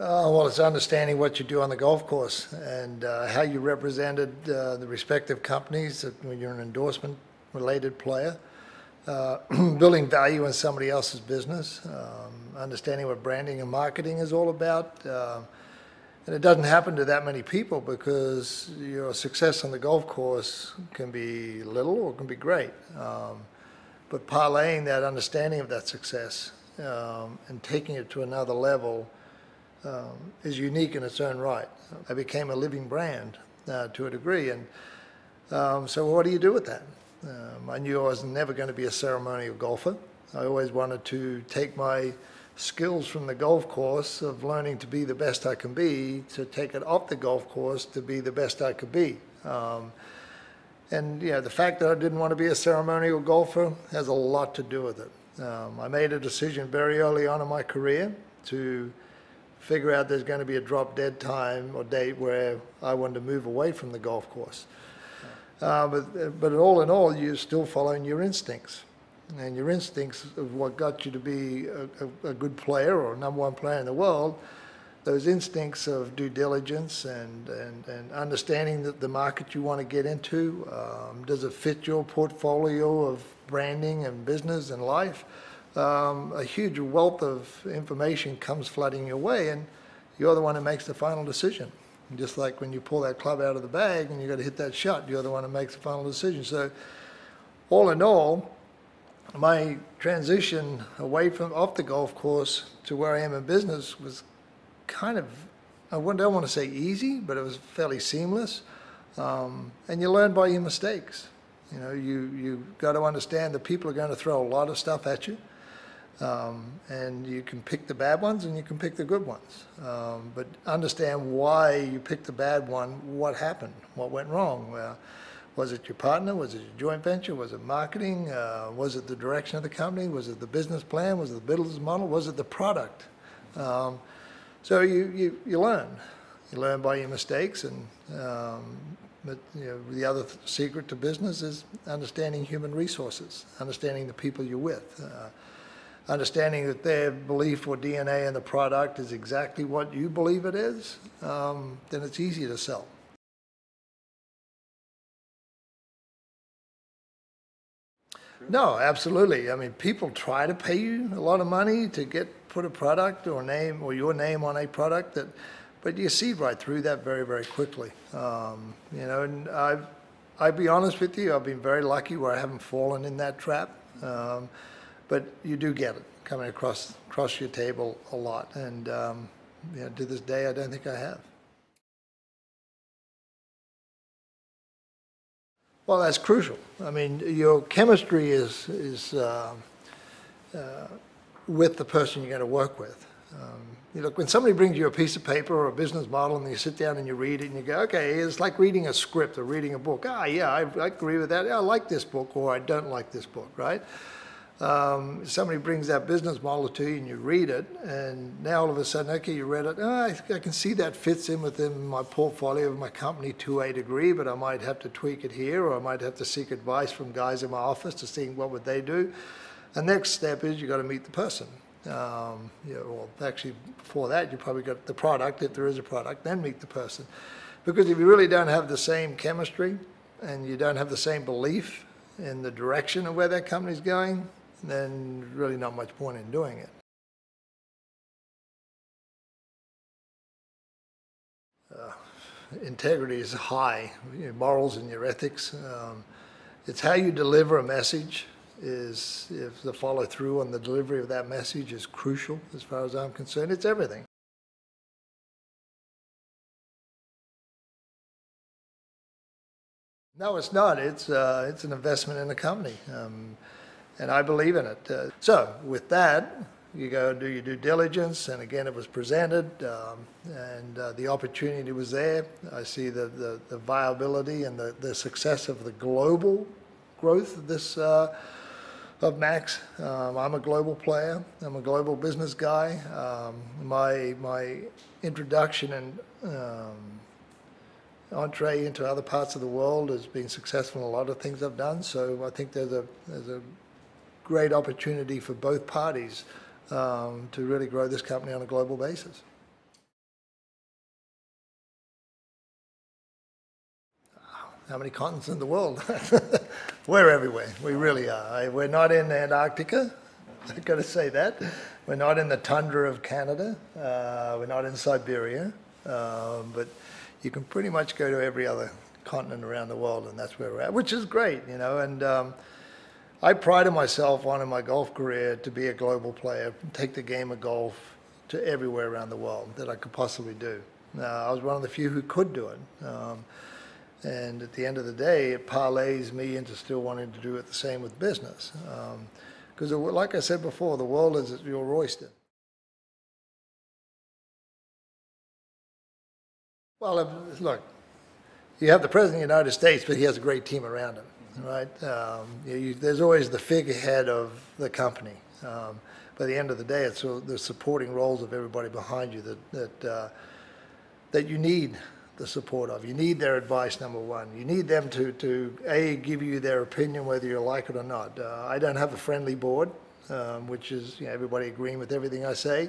Well, it's understanding what you do on the golf course and how you represented the respective companies when you're an endorsement-related player, building value in somebody else's business, understanding what branding and marketing is all about. And it doesn't happen to that many people because your success on the golf course can be little or can be great. But parlaying that understanding of that success and taking it to another level is unique in its own right. I became a living brand to a degree, and so what do you do with that? I knew I was never going to be a ceremonial golfer. I always wanted to take my skills from the golf course of learning to be the best I can be to take it off the golf course to be the best I could be. And the fact that I didn't want to be a ceremonial golfer has a lot to do with it. I made a decision very early on in my career to figure out there's going to be a drop-dead time or date where I wanted to move away from the golf course. But all in all, you're still following your instincts. And your instincts of what got you to be a good player or #1 player in the world, those instincts of due diligence and understanding that the market you want to get into, does it fit your portfolio of branding and business and life? A huge wealth of information comes flooding your way, and you're the one who makes the final decision. Just like when you pull that club out of the bag and you've got to hit that shot, you're the one who makes the final decision. So all in all, my transition away from off the golf course to where I am in business was kind of, I don't want to say easy, but it was fairly seamless. And you learn by your mistakes. You got to understand that people are going to throw a lot of stuff at you. And you can pick the bad ones and you can pick the good ones. But understand why you picked the bad one, what happened, what went wrong. Was it your partner? Was it your joint venture? Was it marketing? Was it the direction of the company? Was it the business plan? Was it the business model? Was it the product? So you learn. You learn by your mistakes. But the other secret to business is understanding human resources, understanding the people you're with. Understanding that their belief or DNA in the product is exactly what you believe it is, then it's easy to sell. No, absolutely. I mean, people try to pay you a lot of money to put a product or name or your name on a product, but you see right through that very, very quickly. And I'll be honest with you, I've been very lucky where I haven't fallen in that trap. But you do get it coming across your table a lot, and to this day, I don't think I have. Well, that's crucial. I mean, your chemistry is with the person you're going to work with. Look, when somebody brings you a piece of paper or a business model and you sit down and you read it and you go, okay, it's like reading a script or reading a book. Yeah, I agree with that. Yeah, I like this book, or I don't like this book, right? Somebody brings that business model to you and you read it, and now all of a sudden, okay, you read it, I can see that fits in within my portfolio of my company to a degree, but I might have to tweak it here, or I might have to seek advice from guys in my office to see what would they do. The next step is you got to meet the person. Well, actually, before that, you probably got the product, if there is a product, then meet the person. Because if you really don't have the same chemistry and you don't have the same belief in the direction of where that company's going, then really not much point in doing it. Integrity is high, your morals and your ethics. It's how you deliver a message if the follow through on the delivery of that message is crucial as far as I'm concerned. It's everything. No, it's not. It's an investment in the company. And I believe in it. So with that, you go and do your due diligence, and again, it was presented, and the opportunity was there. I see the viability and the success of the global growth of this of Max. I'm a global player. I'm a global business guy. My introduction and entree into other parts of the world has been successful in a lot of things I've done. So I think there's a great opportunity for both parties to really grow this company on a global basis. how many continents in the world? We're everywhere. We really are. We're not in Antarctica. I've got to say that. We're not in the tundra of Canada. We're not in Siberia. But you can pretty much go to every other continent around the world, and that's where we're at, which is great, you know. And I prided myself on in my golf career to be a global player, take the game of golf to everywhere around the world that I could possibly do. I was one of the few who could do it. And at the end of the day, it parlays me into still wanting to do it the same with business. Because like I said before, the world is your oyster. Well, look, you have the President of the United States, but he has a great team around him, right? There's always the figurehead of the company. By the end of the day, it's the supporting roles of everybody behind you that you need the support of. You need their advice, number one. You need them to give you their opinion whether you like it or not. I don't have a friendly board, which is everybody agreeing with everything I say,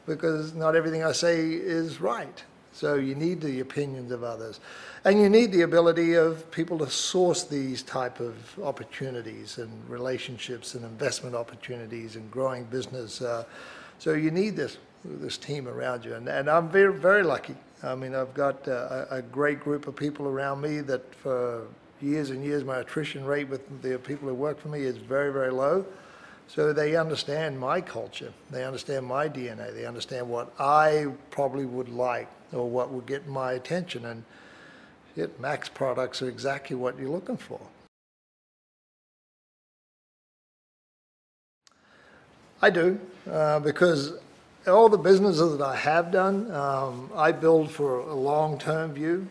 because not everything I say is right. So you need the opinions of others. And you need the ability of people to source these type of opportunities and relationships and investment opportunities and growing business. So you need this team around you. And I'm very, very lucky. I mean, I've got a great group of people around me that for years and years, my attrition rate with the people who work for me is very, very low. So they understand my culture. They understand my DNA. They understand what I probably would like or what would get my attention. And Max products are exactly what you're looking for. I do, because all the businesses that I have done, I build for a long-term view.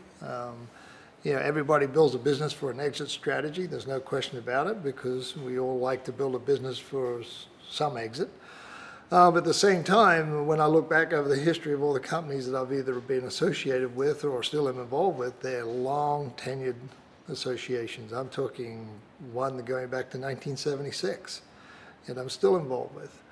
Everybody builds a business for an exit strategy. There's no question about it, because we all like to build a business for some exit. But at the same time, when I look back over the history of all the companies that I've either been associated with or still am involved with, they're long-tenured associations. I'm talking one going back to 1976, and I'm still involved with.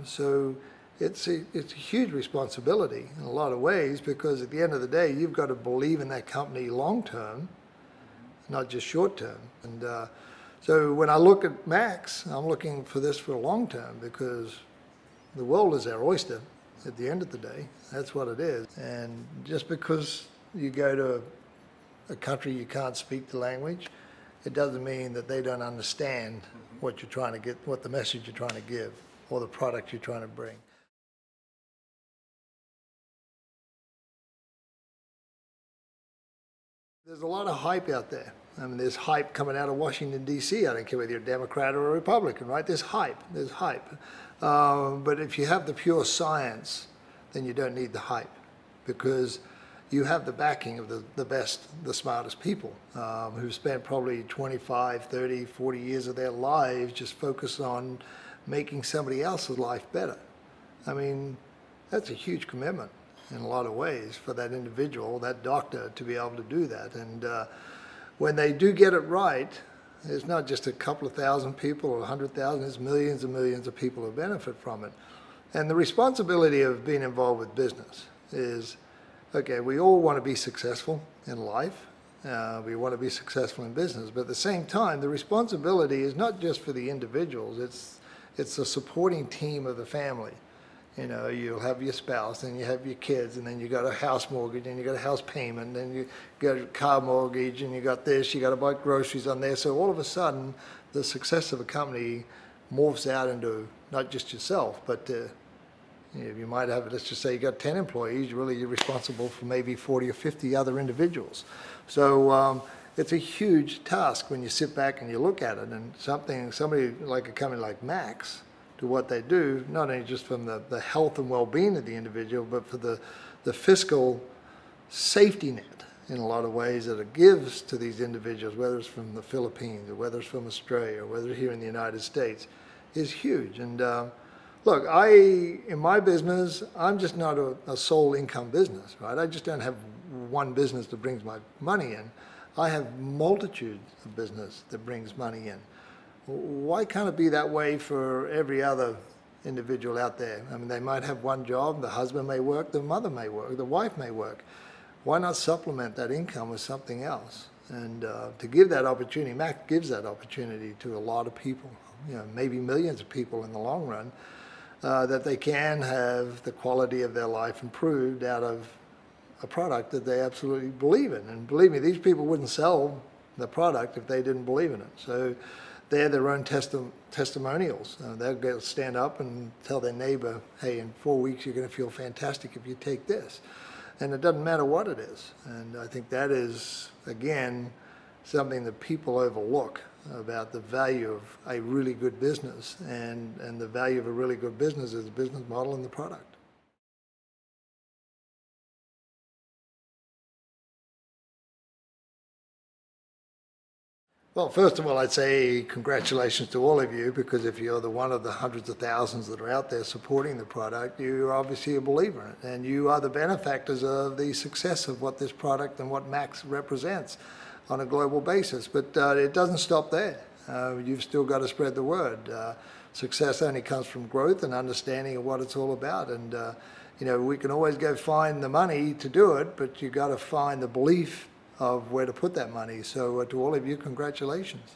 So it's a huge responsibility in a lot of ways, because at the end of the day, you've got to believe in that company long-term, not just short-term. And so when I look at Max, I'm looking for this for a long-term, because the world is our oyster at the end of the day. That's what it is. And just because you go to a country you can't speak the language, it doesn't mean that they don't understand what you're trying to get, what the message you're trying to give, or the product you're trying to bring. There's a lot of hype out there. I mean, there's hype coming out of Washington, D.C. I don't care whether you're a Democrat or a Republican, right? There's hype. There's hype. But if you have the pure science, then you don't need the hype, because you have the backing of the best, the smartest people who've spent probably 25, 30, 40 years of their lives just focused on making somebody else's life better. I mean, that's a huge commitment in a lot of ways for that individual, that doctor, to be able to do that. And when they do get it right, it's not just a couple of thousand people or 100,000, it's millions and millions of people who benefit from it. And the responsibility of being involved with business is, okay, we all want to be successful in life. We want to be successful in business. But at the same time, the responsibility is not just for the individuals, it's the supporting team of the family. You know, you'll have your spouse, and you have your kids, and then you got a house mortgage, and you got a house payment, and you got a car mortgage, and you got this, you got to buy groceries on there. So all of a sudden, the success of a company morphs out into not just yourself, but you might have, let's just say you got 10 employees, really you're responsible for maybe 40 or 50 other individuals. So it's a huge task when you sit back and you look at it, and somebody like a company like Max, to what they do, not only just from the health and well-being of the individual, but for the fiscal safety net in a lot of ways that it gives to these individuals, whether it's from the Philippines or whether it's from Australia or whether here in the United States, is huge. And look, in my business, I'm just not a sole income business, right? I just don't have one business that brings my money in. I have multitudes of business that brings money in. Why can't it be that way for every other individual out there? I mean, they might have one job, the husband may work, the mother may work, the wife may work. Why not supplement that income with something else? And to give that opportunity, Max gives that opportunity to a lot of people, maybe millions of people in the long run, that they can have the quality of their life improved out of a product that they absolutely believe in. And believe me, these people wouldn't sell the product if they didn't believe in it. So they're their own testimonials. They'll stand up and tell their neighbor, hey, in 4 weeks you're going to feel fantastic if you take this. And it doesn't matter what it is. And I think that is, again, something that people overlook about the value of a really good business. And the value of a really good business is the business model and the product. Well, first of all, I'd say congratulations to all of you, because if you're one of the hundreds of thousands that are out there supporting the product, you're obviously a believer in it, and you are the benefactors of the success of what this product and what Max represents on a global basis. But it doesn't stop there. You've still got to spread the word. Success only comes from growth and understanding of what it's all about. And we can always go find the money to do it, but you got to find the belief of where to put that money. So to all of you, congratulations.